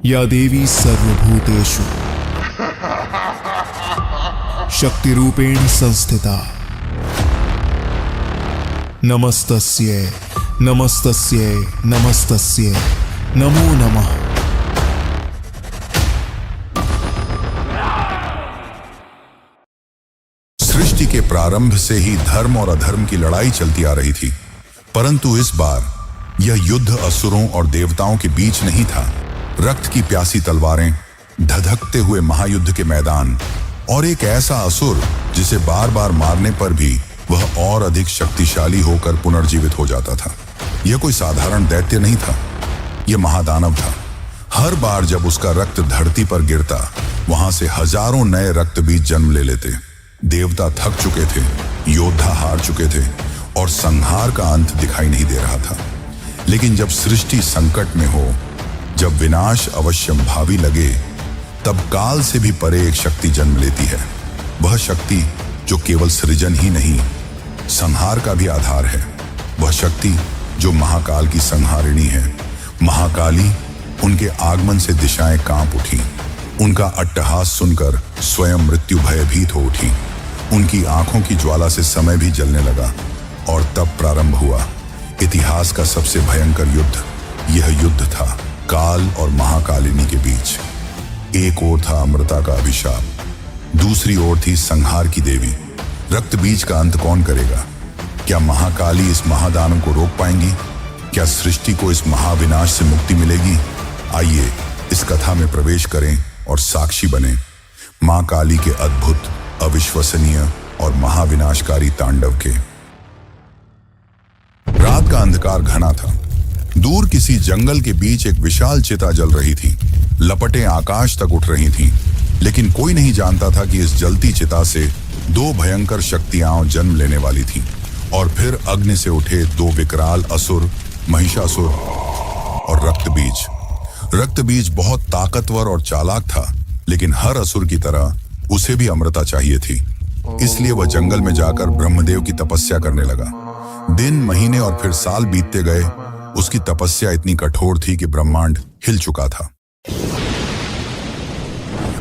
या देवी सर्वभूतेषु शक्तिरूपेण संस्थिता नमस्तस्यै नमस्तस्यै नमस्तस्यै नमो नमः। सृष्टि के प्रारंभ से ही धर्म और अधर्म की लड़ाई चलती आ रही थी, परंतु इस बार यह युद्ध असुरों और देवताओं के बीच नहीं था। रक्त की प्यासी तलवारें, धधकते हुए महायुद्ध के मैदान और एक ऐसा असुर जिसे बार बार मारने पर भी वह और अधिक शक्तिशाली होकर पुनर्जीवित हो जाता था। यह कोई साधारण दैत्य नहीं था, यह महादानव था। हर बार जब उसका रक्त धरती पर गिरता, वहां से हजारों नए रक्त बीज जन्म ले लेते। देवता थक चुके थे, योद्धा हार चुके थे और संहार का अंत दिखाई नहीं दे रहा था। लेकिन जब सृष्टि संकट में हो, जब विनाश अवश्यंभावी लगे, तब काल से भी परे एक शक्ति जन्म लेती है। वह शक्ति जो केवल सृजन ही नहीं, संहार का भी आधार है। वह शक्ति जो महाकाल की संहारिणी है। महाकाली, उनके आगमन से दिशाएं कांप उठी। उनका अट्टहास सुनकर स्वयं मृत्यु भयभीत हो उठी। उनकी आंखों की ज्वाला से समय भी जलने लगा और तब प्रारंभ हुआ इतिहास का सबसे भयंकर युद्ध। यह युद्ध था काल और महाकालिनी के बीच। एक ओर था अमृता का अभिशाप, दूसरी ओर थी संहार की देवी। रक्त बीज का अंत कौन करेगा? क्या महाकाली इस महादानव को रोक पाएंगी? क्या सृष्टि को इस महाविनाश से मुक्ति मिलेगी? आइए इस कथा में प्रवेश करें और साक्षी बने मां काली के अद्भुत, अविश्वसनीय और महाविनाशकारी तांडव के। रात का अंधकार घना था। दूर किसी जंगल के बीच एक विशाल चिता जल रही थी। लपटें आकाश तक उठ रही थीं, लेकिन कोई नहीं जानता था कि इस जलती चिता से दो भयंकर शक्तियां जन्म लेने वाली थीं। और फिर अग्नि से उठे दो विकराल असुर, महिषासुर और रक्तबीज। रक्तबीज बहुत ताकतवर और चालाक था, लेकिन हर असुर की तरह उसे भी अमृता चाहिए थी। इसलिए वह जंगल में जाकर ब्रह्मदेव की तपस्या करने लगा। दिन, महीने और फिर साल बीतते गए। उसकी तपस्या इतनी कठोर थी कि ब्रह्मांड हिल चुका था।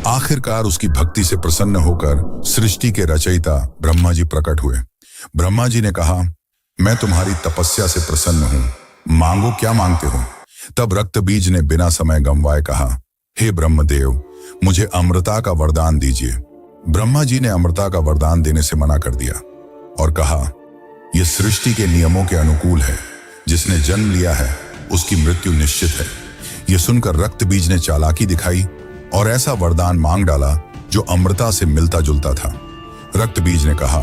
आखिरकार उसकी भक्ति से प्रसन्न होकर सृष्टि के रचयिता ब्रह्मा जी प्रकट हुए। ब्रह्मा जी ने कहा, मैं तुम्हारी तपस्या से प्रसन्न हूं, मांगो क्या मांगते हो। तब रक्तबीज ने बिना समय गंवाए कहा, हे ब्रह्मदेव, मुझे अमृता का वरदान दीजिए। ब्रह्मा जी ने अमृता का वरदान देने से मना कर दिया और कहा, यह सृष्टि के नियमों के अनुकूल है। जिसने जन्म लिया है उसकी मृत्यु निश्चित है। यह सुनकर रक्तबीज ने चालाकी दिखाई और ऐसा वरदान मांग डाला जो अमृता से मिलता जुलता था। रक्तबीज ने कहा,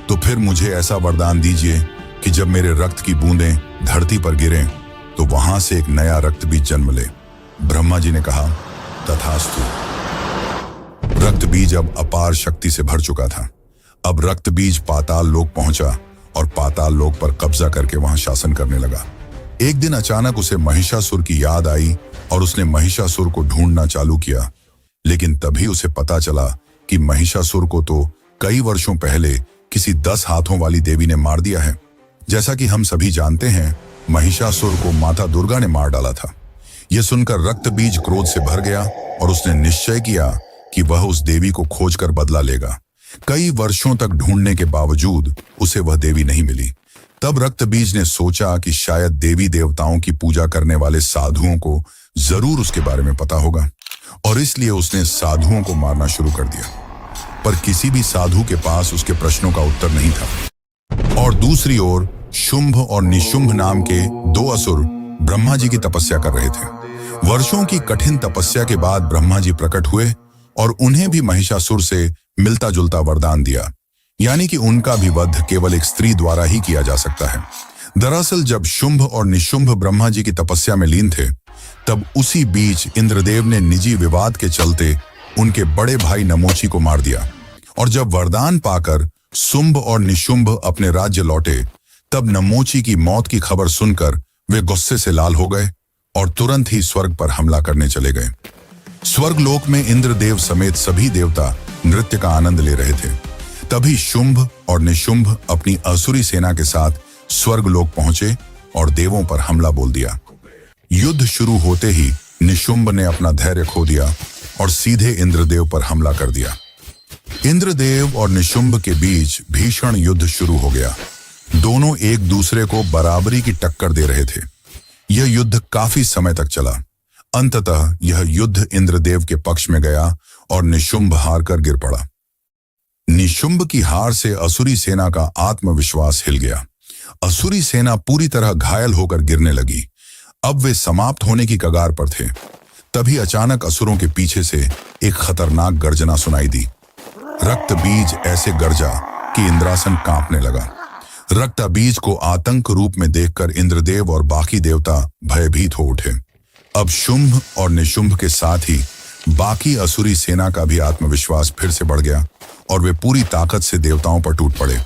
तो फिर मुझे ऐसा वरदान दीजिए कि जब मेरे रक्त की बूंदें धरती पर गिरें तो वहां से एक नया रक्तबीज जन्म ले। ब्रह्मा जी ने कहा, तथास्तु। रक्तबीज अब अपार शक्ति से भर चुका था। अब रक्तबीज पाताल लोक पहुंचा और पाताल लोक पर कब्जा करके वहां शासन करने लगा। एक दिन अचानक उसे महिषासुर की याद आई और उसने महिषासुर को ढूंढना चालू किया। लेकिन तभी उसे पता चला कि महिषासुर को तो कई वर्षों पहले किसी 10 हाथों वाली देवी ने मार दिया है। जैसा कि हम सभी जानते हैं, महिषासुर को माता दुर्गा ने मार डाला था। यह सुनकर रक्तबीज क्रोध से भर गया और उसने निश्चय किया कि वह उस देवी को खोजकर बदला लेगा। कई वर्षों तक ढूंढने के बावजूद उसे वह देवी नहीं मिली। तब रक्तबीज ने सोचा कि शायद देवी देवताओं की पूजा करने वाले साधुओं को जरूर उसके बारे में पता होगा, और इसलिए उसने साधुओं को मारना शुरू कर दिया। पर किसी भी साधु के पास उसके प्रश्नों का उत्तर नहीं था। और दूसरी ओर शुंभ और निशुंभ नाम के 2 असुर ब्रह्मा जी की तपस्या कर रहे थे। वर्षों की कठिन तपस्या के बाद ब्रह्मा जी प्रकट हुए और उन्हें भी महिषासुर से मिलता जुलता वरदान दिया, यानी कि उनका भी वध केवल एक स्त्री द्वारा ही किया जा सकता है। दरअसल जब शुंभ और निशुंभ ब्रह्मा जी की तपस्या में लीन थे, तब उसी बीच इंद्रदेव ने निजी विवाद के चलते उनके बड़े भाई नमोची को मार दिया। और जब वरदान पाकर शुंभ और निशुंभ अपने राज्य लौटे, तब नमोची की मौत की खबर सुनकर वे गुस्से से लाल हो गए और तुरंत ही स्वर्ग पर हमला करने चले गए। स्वर्गलोक में इंद्रदेव समेत सभी देवता नृत्य का आनंद ले रहे थे। तभी शुंभ और निशुंभ अपनी असुरी सेना के साथ स्वर्गलोक पहुंचे और देवों पर हमला बोल दिया। युद्ध शुरू होते ही निशुंभ ने अपना धैर्य खो दिया और सीधे इंद्रदेव पर हमला कर दिया। इंद्रदेव और निशुंभ के बीच भीषण युद्ध शुरू हो गया। दोनों एक दूसरे को बराबरी की टक्कर दे रहे थे। यह युद्ध काफी समय तक चला। अंततः यह युद्ध इंद्रदेव के पक्ष में गया और निशुंभ हार कर गिर पड़ा। निशुंभ की हार से असुरी सेना का आत्मविश्वास हिल गया। असुरी सेना पूरी तरह घायल होकर गिरने लगी। अब वे समाप्त होने की कगार पर थे। तभी अचानक असुरों के पीछे से एक खतरनाक गर्जना सुनाई दी। रक्त बीज ऐसे गर्जा कि इंद्रासन कांपने लगा। रक्त बीज को आतंक रूप में देखकर इंद्रदेव और बाकी देवता भयभीत हो उठे। अब शुंभ और निशुंभ के साथ ही बाकी असुरी सेना का भी आत्मविश्वास फिर से बढ़ गया और वे पूरी ताकत से देवताओं पर टूट पड़े।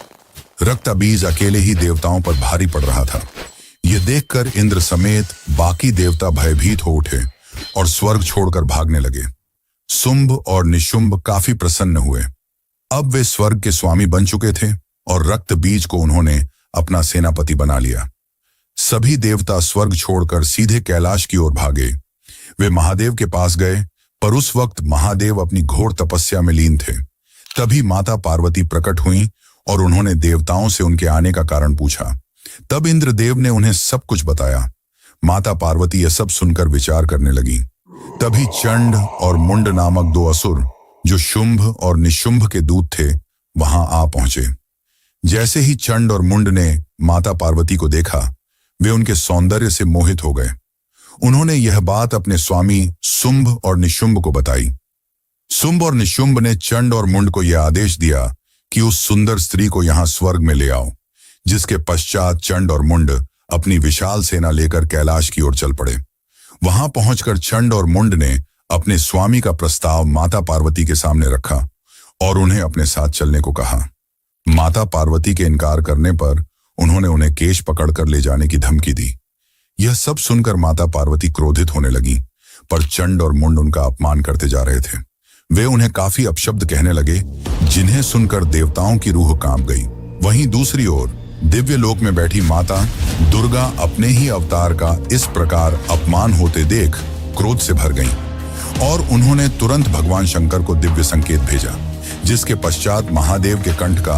रक्त बीज अकेले ही देवताओं पर भारी पड़ रहा था। यह देखकर इंद्र समेत बाकी देवता भयभीत हो उठे और स्वर्ग छोड़कर भागने लगे। शुंभ और निशुंभ काफी प्रसन्न हुए। अब वे स्वर्ग के स्वामी बन चुके थे और रक्त बीज को उन्होंने अपना सेनापति बना लिया। सभी देवता स्वर्ग छोड़कर सीधे कैलाश की ओर भागे। वे महादेव के पास गए, पर उस वक्त महादेव अपनी घोर तपस्या में लीन थे। तभी माता पार्वती प्रकट हुईं और उन्होंने देवताओं से उनके आने का कारण पूछा। तब इंद्रदेव ने उन्हें सब कुछ बताया। माता पार्वती यह सब सुनकर विचार करने लगी। तभी चंड और मुंड नामक दो असुर, जो शुंभ और निशुंभ के दूत थे, वहां आ पहुंचे। जैसे ही चंड और मुंड ने माता पार्वती को देखा, वे उनके सौंदर्य से मोहित हो गए। उन्होंने यह बात अपने स्वामी शुंभ और निशुंभ को बताई। शुंभ और निशुंभ ने चंड और मुंड को यह आदेश दिया कि उस सुंदर स्त्री को यहां स्वर्ग में ले आओ, जिसके पश्चात चंड और मुंड अपनी विशाल सेना लेकर कैलाश की ओर चल पड़े। वहां पहुंचकर चंड और मुंड ने अपने स्वामी का प्रस्ताव माता पार्वती के सामने रखा और उन्हें अपने साथ चलने को कहा। माता पार्वती के इनकार करने पर उन्होंने उन्हें केश पकड़कर ले जाने की धमकी दी। यह सब सुनकर माता पार्वती क्रोधित होने लगी, पर चंड और मुंड उनका अपमान करते जा रहे थे। वे उन्हें काफी अपशब्द कहने लगे, जिन्हें सुनकर देवताओं की रूह कांप गई। वहीं दूसरी ओर दिव्य लोक में बैठी माता दुर्गा अपने ही अवतार का इस प्रकार अपमान होते देख क्रोध से भर गईं और उन्होंने तुरंत भगवान शंकर को दिव्य संकेत भेजा, जिसके पश्चात महादेव के कंठ का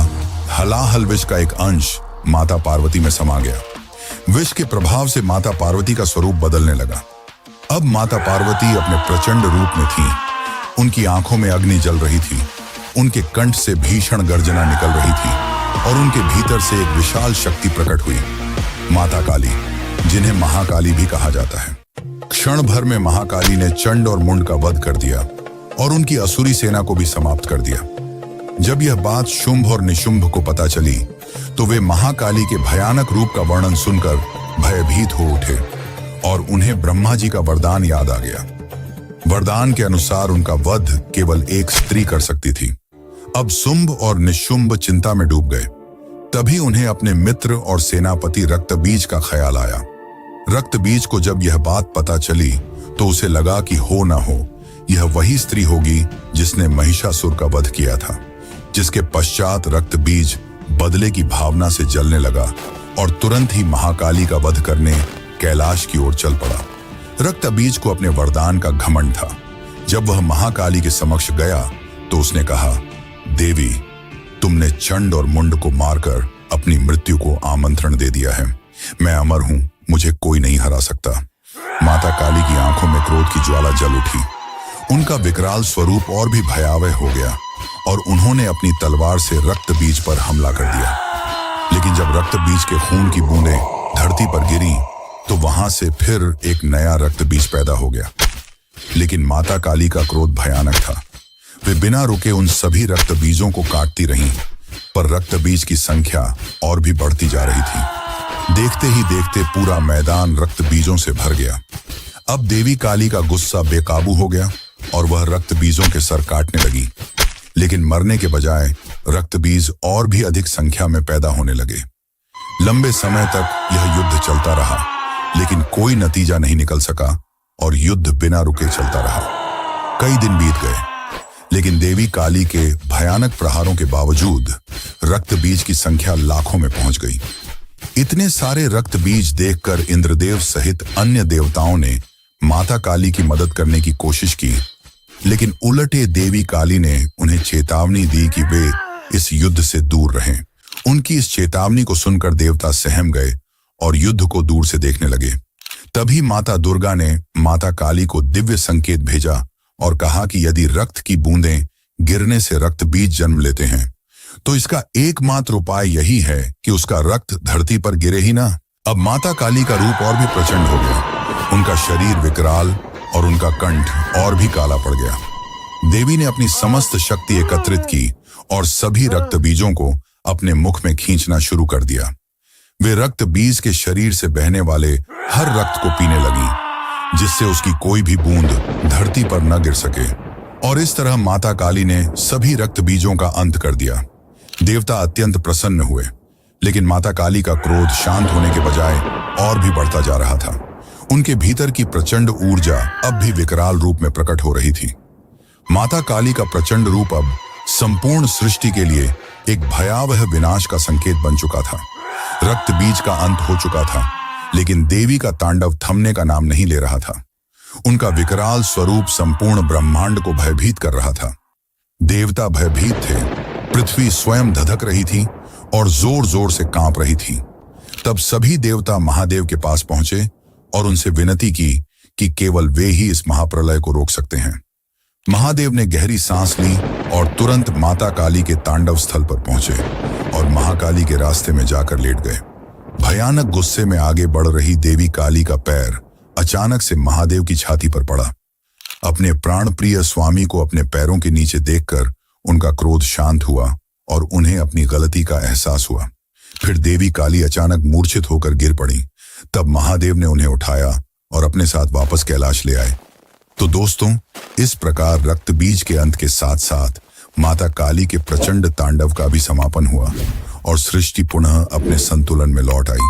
हलाहल विष का एक अंश माता पार्वती में समा गया। विष के प्रभाव से माता पार्वती का स्वरूप बदलने लगा। अब माता पार्वती अपने प्रचंड रूप में थीं। उनकी आंखों में अग्नि जल रही थी, उनके कंठ से भीषण गर्जना निकल रही थी और उनके भीतर से एक विशाल शक्ति प्रकट हुई, माता काली, जिन्हें महाकाली भी कहा जाता है। क्षण भर में महाकाली ने चंड और मुंड का वध कर दिया और उनकी असुरी सेना को भी समाप्त कर दिया। जब यह बात शुंभ और निशुंभ को पता चली, तो वे महाकाली के भयानक रूप का वर्णन सुनकर भयभीत हो उठे और उन्हें ब्रह्मा जी का वरदान याद आ गया। वरदान के अनुसार उनका वध केवल एक स्त्री कर सकती थी। अब शुंभ और निशुंभ चिंता में डूब गए। तभी उन्हें अपने मित्र और सेनापति रक्तबीज का ख्याल आया। रक्तबीज को जब यह बात पता चली, तो उसे लगा कि हो ना हो यह वही स्त्री होगी जिसने महिषासुर का वध किया था। जिसके पश्चात रक्तबीज बदले की भावना से जलने लगा और तुरंत ही महाकाली का वध करने कैलाश की ओर चल पड़ा। रक्तबीज को अपने वरदान का घमंड था। जब वह महाकाली के समक्ष गया, तो उसने कहा, देवी, तुमने चंड और मुंड को मारकर अपनी मृत्यु को आमंत्रण दे दिया है। मैं अमर हूं, मुझे कोई नहीं हरा सकता। माता काली की आंखों में क्रोध की ज्वाला जल उठी। उनका विकराल स्वरूप और भी भयावह हो गया और उन्होंने अपनी तलवार से रक्तबीज पर हमला कर दिया। लेकिन जब रक्तबीज के खून की बूंदें धरती पर गिरी, तो वहां से फिर एक नया रक्तबीज पैदा हो गया। लेकिन माता काली का क्रोध भयानक था। वे बिना रुके उन सभी रक्तबीजों को काटती रहीं, पर रक्तबीज की संख्या और भी बढ़ती जा रही थी। देखते ही देखते पूरा मैदान रक्तबीजों से भर गया। अब देवी काली का गुस्सा बेकाबू हो गया और वह रक्तबीजों के सर काटने लगी। लेकिन मरने के बजाय रक्तबीज और भी अधिक संख्या में पैदा होने लगे। लंबे समय तक यह युद्ध चलता रहा, लेकिन कोई नतीजा नहीं निकल सका और युद्ध बिना रुके चलता रहा। कई दिन बीत गए, लेकिन देवी काली के भयानक प्रहारों के बावजूद रक्तबीज की संख्या लाखों में पहुंच गई। इतने सारे रक्तबीज देखकर इंद्रदेव सहित अन्य देवताओं ने माता काली की मदद करने की कोशिश की, लेकिन उलटे देवी काली ने उन्हें चेतावनी दी कि वे इस युद्ध से दूर रहें। उनकी इस चेतावनी को सुनकर देवता सहम गए और युद्ध को दूर से देखने लगे। तभी माता दुर्गा ने माता काली को दिव्य संकेत भेजा और कहा कि यदि रक्त की बूंदें गिरने से रक्त बीज जन्म लेते हैं तो इसका एकमात्र उपाय यही है कि उसका रक्त धरती पर गिरे ही ना। अब माता काली का रूप और भी प्रचंड हो गया। उनका शरीर विकराल और उनका कंठ और भी काला पड़ गया। देवी ने अपनी समस्त शक्ति एकत्रित की और सभी रक्त बीजों को अपने मुख में खींचना शुरू कर दिया। वे रक्त बीज के शरीर से बहने वाले हर रक्त को पीने लगी, जिससे उसकी कोई भी बूंद धरती पर न गिर सके। और इस तरह माता काली ने सभी रक्त बीजों का अंत कर दिया। देवता अत्यंत प्रसन्न हुए, लेकिन माता काली का क्रोध शांत होने के बजाय और भी बढ़ता जा रहा था। उनके भीतर की प्रचंड ऊर्जा अब भी विकराल रूप में प्रकट हो रही थी। माता काली का प्रचंड रूप अब संपूर्ण सृष्टि के लिए एक भयावह विनाश का संकेत बन चुका था। रक्त बीज का अंत हो चुका था, लेकिन देवी का तांडव थमने का नाम नहीं ले रहा था। उनका विकराल स्वरूप संपूर्ण ब्रह्मांड को भयभीत कर रहा था। देवता भयभीत थे, पृथ्वी स्वयं धधक रही थी और जोर जोर से कांप रही थी। तब सभी देवता महादेव के पास पहुंचे और उनसे विनती की कि केवल वे ही इस महाप्रलय को रोक सकते हैं। महादेव ने गहरी सांस ली और तुरंत माता काली के तांडव स्थल पर पहुंचे और महाकाली के रास्ते में जाकर लेट गए। भयानक गुस्से में आगे बढ़ रही देवी काली का पैर अचानक से महादेव की छाती पर पड़ा। अपने प्राण प्रिय स्वामी को अपने पैरों के नीचे देखकर उनका क्रोध शांत हुआ और उन्हें अपनी गलती का एहसास हुआ। फिर देवी काली अचानक मूर्छित होकर गिर पड़ी। तब महादेव ने उन्हें उठाया और अपने साथ वापस कैलाश ले आए। तो दोस्तों, इस प्रकार रक्त बीज के अंत के साथ साथ माता काली के प्रचंड तांडव का भी समापन हुआ और सृष्टि पुनः अपने संतुलन में लौट आई।